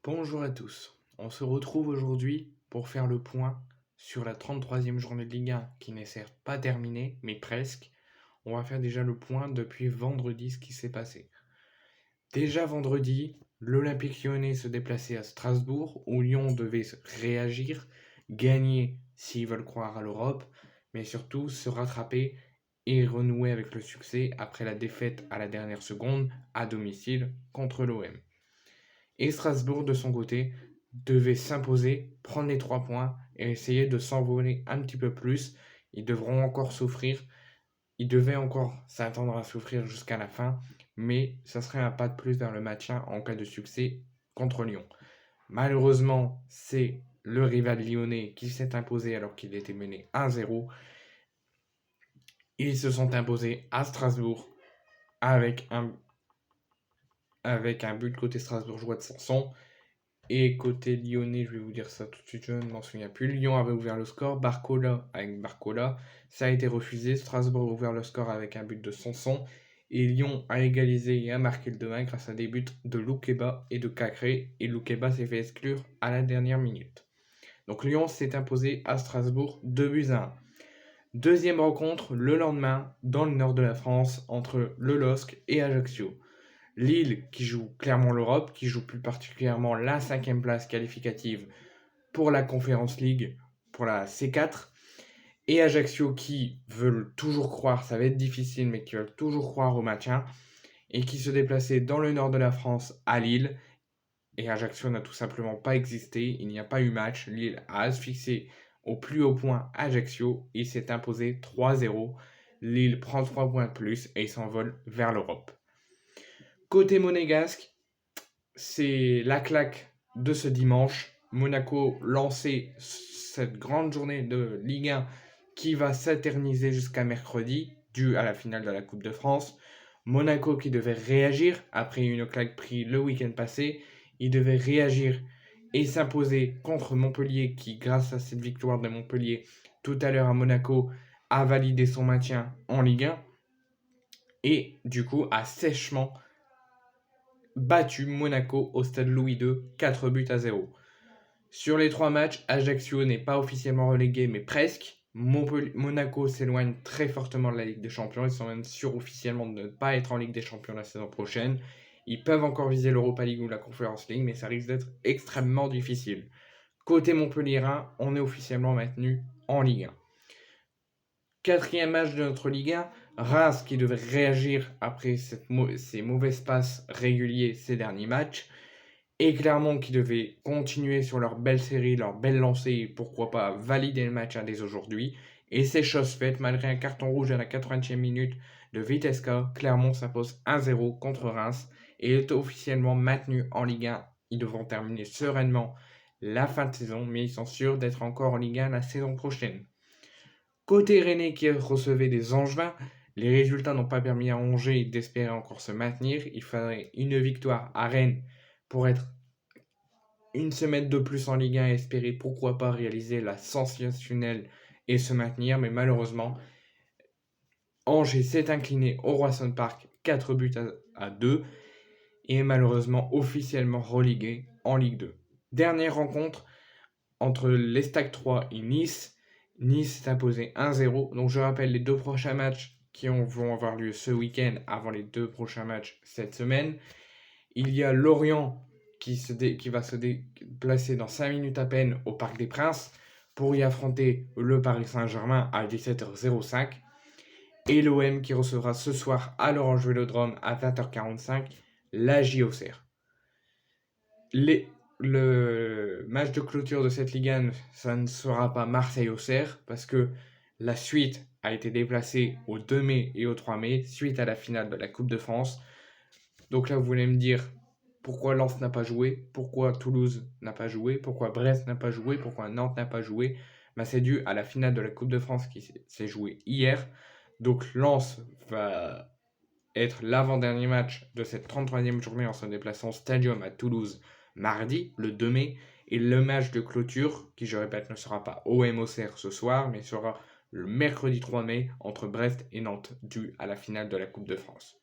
Bonjour à tous. On se retrouve aujourd'hui pour faire le point sur la 33e journée de Ligue 1 qui n'est certes pas terminée, mais presque. On va faire déjà le point depuis vendredi ce qui s'est passé. Déjà vendredi, l'Olympique lyonnais se déplaçait à Strasbourg où Lyon devait réagir, gagner s'ils veulent croire à l'Europe, mais surtout se rattraper et renouer avec le succès après la défaite à la dernière seconde à domicile contre l'OM. Et Strasbourg, de son côté, devait s'imposer, prendre les 3 points et essayer de s'envoler un petit peu plus. Ils devront encore souffrir. Ils devaient encore s'attendre à souffrir jusqu'à la fin, mais ça serait un pas de plus vers le maintien en cas de succès contre Lyon. Malheureusement, c'est le rival lyonnais qui s'est imposé alors qu'il était mené 1-0. Ils se sont imposés à Strasbourg avec un but côté strasbourgeois de Sanson. Et côté lyonnais, je vais vous dire ça tout de suite, je ne m'en souviens plus. Lyon avait ouvert le score, Barcola, ça a été refusé. Strasbourg a ouvert le score avec un but de Sanson. Et Lyon a égalisé et a marqué le 2-1 grâce à des buts de Loukeba et de Cacré. Et Loukeba s'est fait exclure à la dernière minute. Donc Lyon s'est imposé à Strasbourg 2-1. Deuxième rencontre le lendemain dans le nord de la France entre le LOSC et Ajaccio. Lille qui joue clairement l'Europe, qui joue plus particulièrement la 5e place qualificative pour la Conference League, pour la C4, et Ajaccio qui veulent toujours croire, ça va être difficile, mais qui veulent toujours croire au maintien, et qui se déplaçaient dans le nord de la France à Lille, et Ajaccio n'a tout simplement pas existé, il n'y a pas eu match, Lille a asphyxié au plus haut point Ajaccio, il s'est imposé 3-0, Lille prend 3 points de plus et s'envole vers l'Europe. Côté monégasque, c'est la claque de ce dimanche. Monaco lançait cette grande journée de Ligue 1 qui va s'éterniser jusqu'à mercredi, dû à la finale de la Coupe de France. Monaco qui devait réagir après une claque prise le week-end passé. Il devait réagir et s'imposer contre Montpellier qui, grâce à cette victoire de Montpellier tout à l'heure à Monaco, a validé son maintien en Ligue 1 et du coup a sèchement battu Monaco au stade Louis II, 4-0. Sur les 3 matchs, Ajaccio n'est pas officiellement relégué, mais presque. Monaco s'éloigne très fortement de la Ligue des Champions. Ils sont même sûrs officiellement de ne pas être en Ligue des Champions la saison prochaine. Ils peuvent encore viser l'Europa League ou la Conference League, mais ça risque d'être extrêmement difficile. Côté Montpellierin, on est officiellement maintenu en Ligue 1. Quatrième match de notre Ligue 1, Reims qui devait réagir après ces mauvais passes réguliers ces derniers matchs, et Clermont qui devait continuer sur leur belle série, leur belle lancée, et pourquoi pas valider le match dès aujourd'hui. Et c'est chose faite, malgré un carton rouge à la 80e minute de Vitesca, Clermont s'impose 1-0 contre Reims et est officiellement maintenu en Ligue 1. Ils devront terminer sereinement la fin de saison, mais ils sont sûrs d'être encore en Ligue 1 la saison prochaine. Côté Rennais qui recevait des Angevins, les résultats n'ont pas permis à Angers d'espérer encore se maintenir. Il faudrait une victoire à Rennes pour être une semaine de plus en Ligue 1 et espérer pourquoi pas réaliser la sensationnelle et se maintenir. Mais malheureusement, Angers s'est incliné au Royston Park 4-2 et est malheureusement officiellement relégué en Ligue 2. Dernière rencontre entre l'Estac 3 et Nice. Nice s'est imposé 1-0. Donc je rappelle les 2 prochains matchs qui vont avoir lieu ce week-end avant les 2 prochains matchs cette semaine. Il y a Lorient qui va se déplacer dans 5 minutes à peine au Parc des Princes pour y affronter le Paris Saint-Germain à 17h05. Et l'OM qui recevra ce soir à l'Orange Vélodrome à 20h45 la JOCR. Le match de clôture de cette Ligue 1, ça ne sera pas Marseille-Auxerre parce que la suite a été déplacée au 2 mai et au 3 mai suite à la finale de la Coupe de France. Donc là, vous voulez me dire pourquoi Lens n'a pas joué, pourquoi Toulouse n'a pas joué, pourquoi Brest n'a pas joué, pourquoi Nantes n'a pas joué. C'est dû à la finale de la Coupe de France qui s'est jouée hier. Donc Lens va être l'avant-dernier match de cette 33e journée en se déplaçant au Stadium à Toulouse mardi, le 2 mai. Et le match de clôture, qui je répète ne sera pas OM-Auxerre ce soir, mais sera le mercredi 3 mai entre Brest et Nantes, dû à la finale de la Coupe de France.